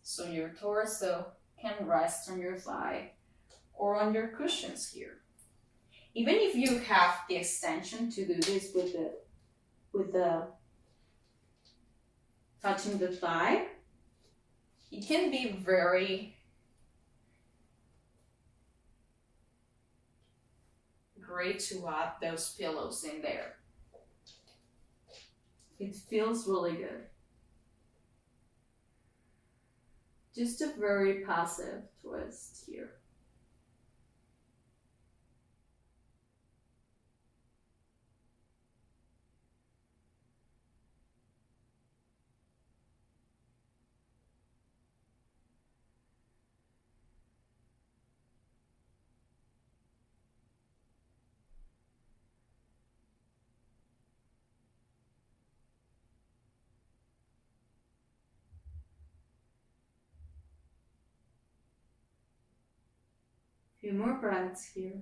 so your torso can rest on your thigh or on your cushions here. Even if you have the extension to do this with the touching the thigh, it can be very great to add those pillows in there. It feels really good. Just a very passive twist here. Few more breaths here.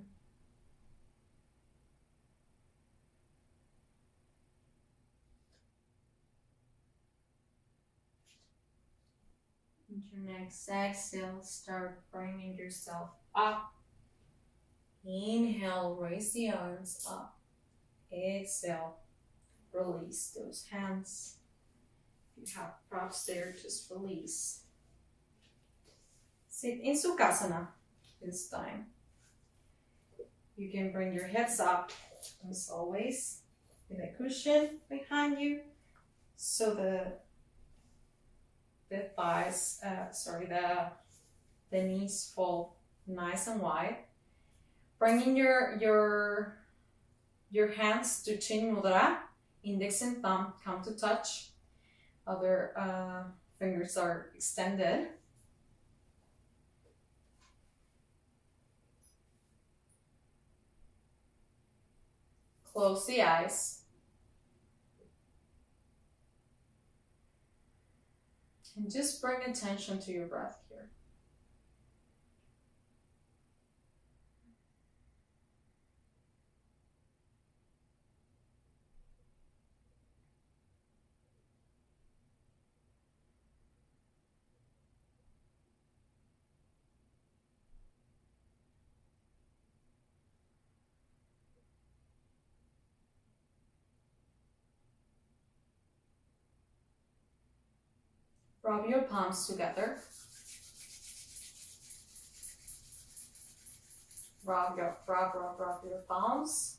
And your next exhale, start bringing yourself up. Inhale, raise the arms up. Exhale, release those hands. If you have props there, just release. Sit in Sukhasana this time. You can bring your hips up, as always, with a cushion behind you, so the thighs, the knees fall nice and wide. Bringing your hands to Chin Mudra, index and thumb come to touch. Other fingers are extended. Close the eyes. And just bring attention to your breath here. Rub your palms together. Rub your palms,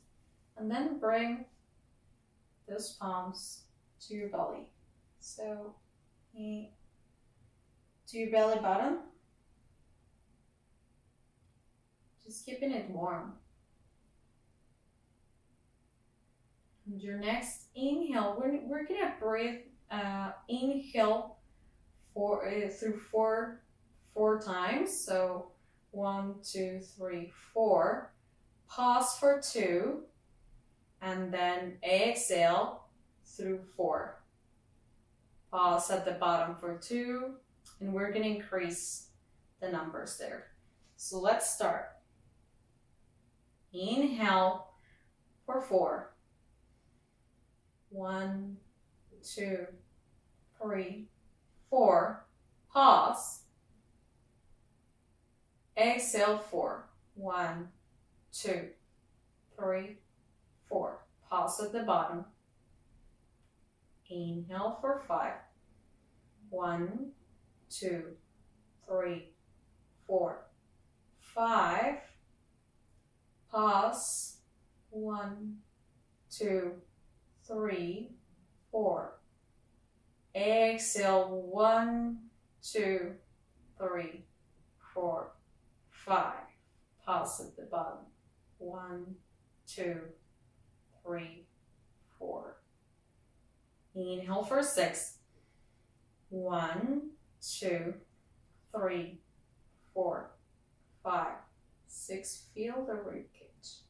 and then bring those palms to your belly. So, to your belly button. Just keeping it warm. And your next inhale, we're gonna breathe. Inhale through four times. So 1, 2, 3, 4. Pause for 2, and then exhale through 4. Pause at the bottom for 2, and we're gonna increase the numbers there. So let's start. Inhale for 4. 1, 2, 3, 4. Pause. Exhale 4. 1, 2, 3, 4. Pause at the bottom. Inhale for 5. 1, 2, 3, 4, 5. Pause. 1, 2, 3, 4. Exhale. 1, 2, 3, 4, 5. Pause at the bottom. 1, 2, 3, 4. Inhale for 6. 1, 2, 3, 4, 5, 6. Feel the ribcage.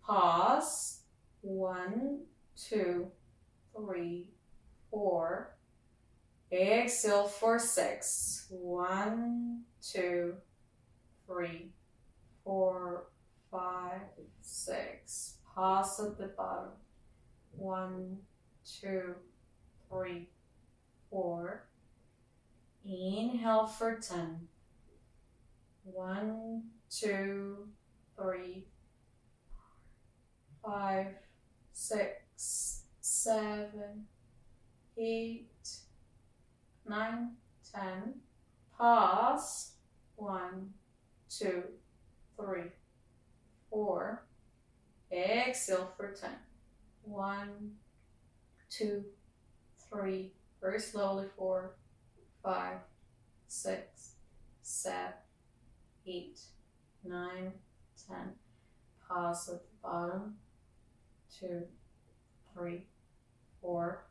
Pause. 1, 2, 3, 4. Exhale for 6. 1, 2, 3, 4, 5, 6. Pause at the bottom. 1, 2, 3, 4. Inhale for 10. 1, 2, 3, 5, 6, 7, 8, 9, 10. Pause. 1, 2, 3, 4. Exhale for 10. 1, 2, 3. Very slowly. 4, 5, 6, 7, 8, 9, 10. Pause at the bottom. 2, 3, 4.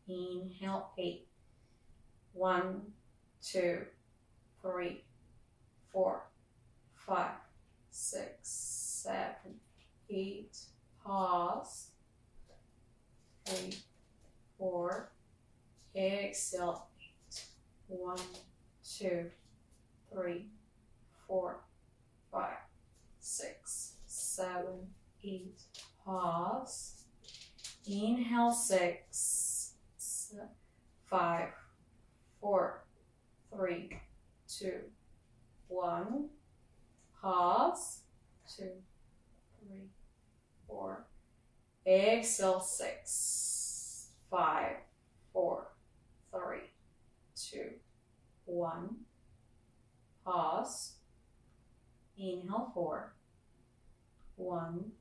Inhale. 8. 1, 2, 3, 4, 5, 6, 7, 8. Pause. 3, 4. Exhale. 8. 1, 2, 3, 4, 5, 6, 7, 8. Pause. Inhale. 6, 5, 4, 3, 2, 1. Pause. 2, 3, 4. Exhale. 6, 5, 4, 3, 2, 1. Pause. Inhale. 4. 1,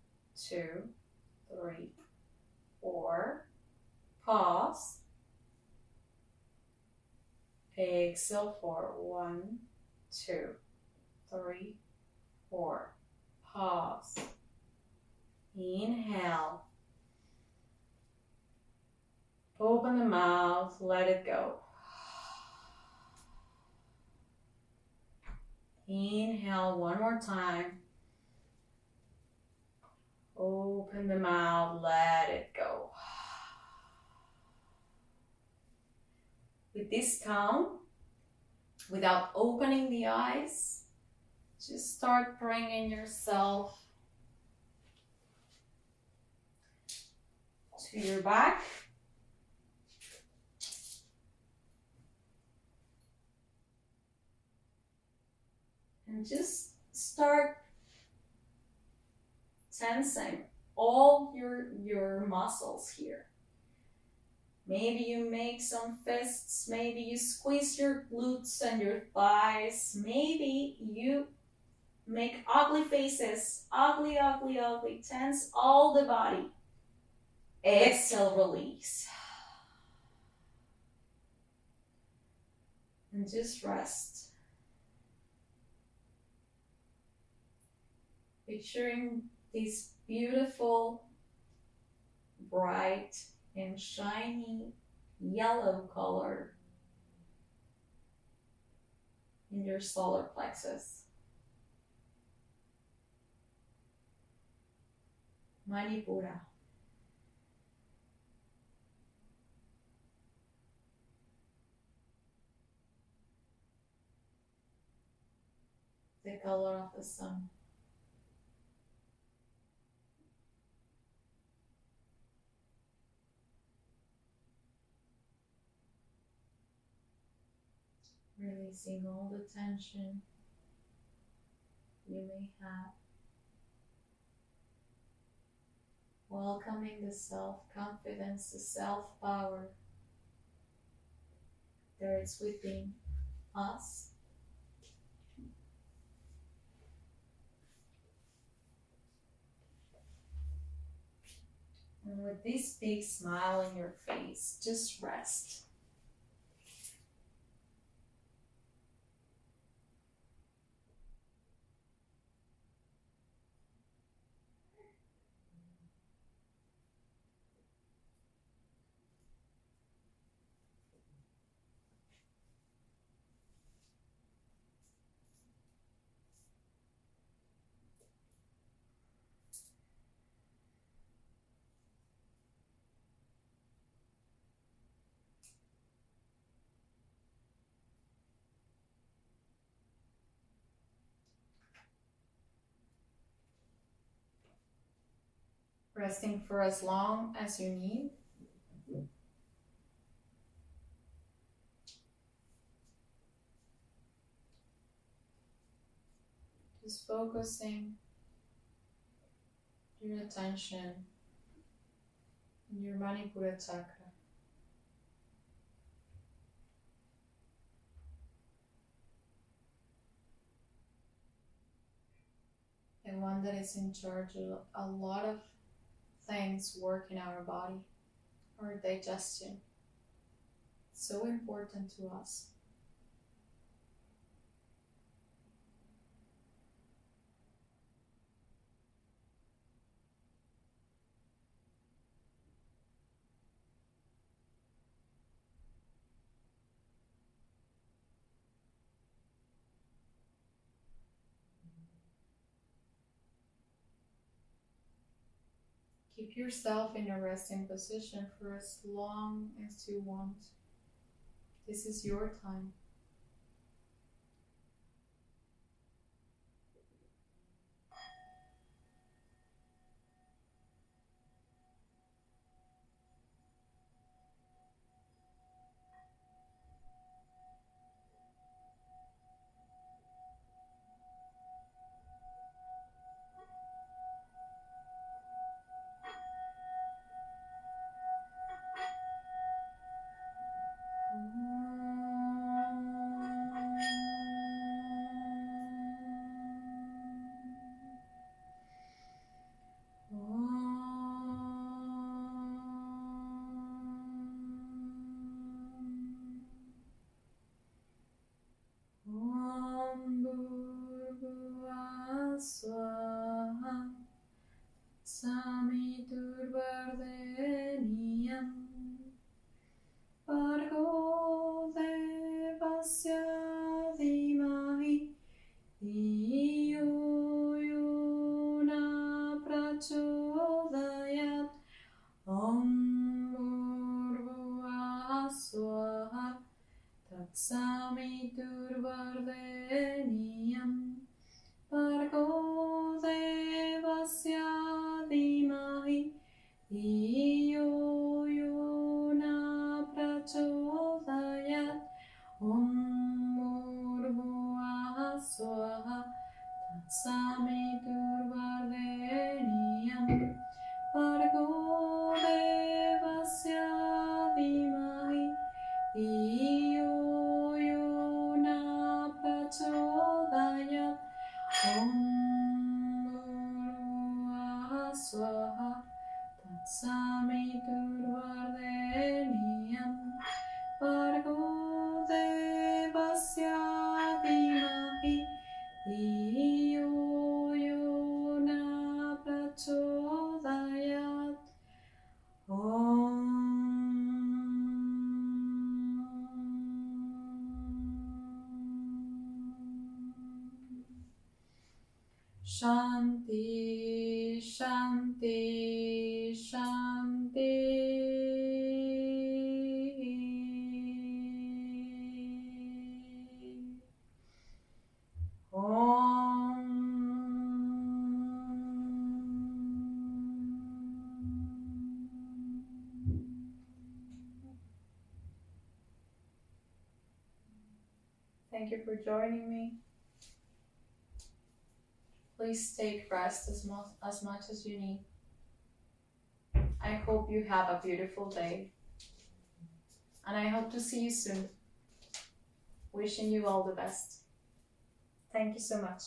2, 3, 4. Pause. Exhale. 4. 1, 2, 3, 4. Pause. Inhale. Open the mouth, let it go. Inhale one more time. Open the mouth, let it go. With this calm, without opening the eyes, just start bringing yourself to your back. And just start tensing all your muscles here. Maybe you make some fists, maybe you squeeze your glutes and your thighs, maybe you make ugly faces, ugly, ugly, ugly, tense all the body. Exhale, release. And just rest. Picturing this beautiful, bright and shiny yellow color in your solar plexus. Manipura. The color of the sun. Releasing all the tension you may have. Welcoming the self-confidence, the self-power that is within us. And with this big smile on your face, just rest. Resting for as long as you need. Just focusing your attention in your Manipura Chakra. The one that is in charge of a lot of things work in our body, our digestion. So important to us. Keep yourself in a resting position for as long as you want. This is your time. Swaha Samiturvardeniam Bargo Devasya Dhimahi Dhiyo Yona Prachodayat Om Bhurvuvah Swaha Tatsamiturvardeniam Bargo Devasya Dhimahi Dhiyo Yona Prachodayat Om Bhurvuvah Swaha Tatsamiturvardeniam Bargo Devasya Dhimahi Dhiyo Yona Prachodayat Om Bhurvuvah Swaha Tatsamiturvardeniam Bargo Devasya Dhimahi Dhiyo Yona Prachodayat Om Shanti, Shanti, Shanti. Om. Thank you for joining me. Please take rest as much as you need. I hope you have a beautiful day. And I hope to see you soon. Wishing you all the best. Thank you so much.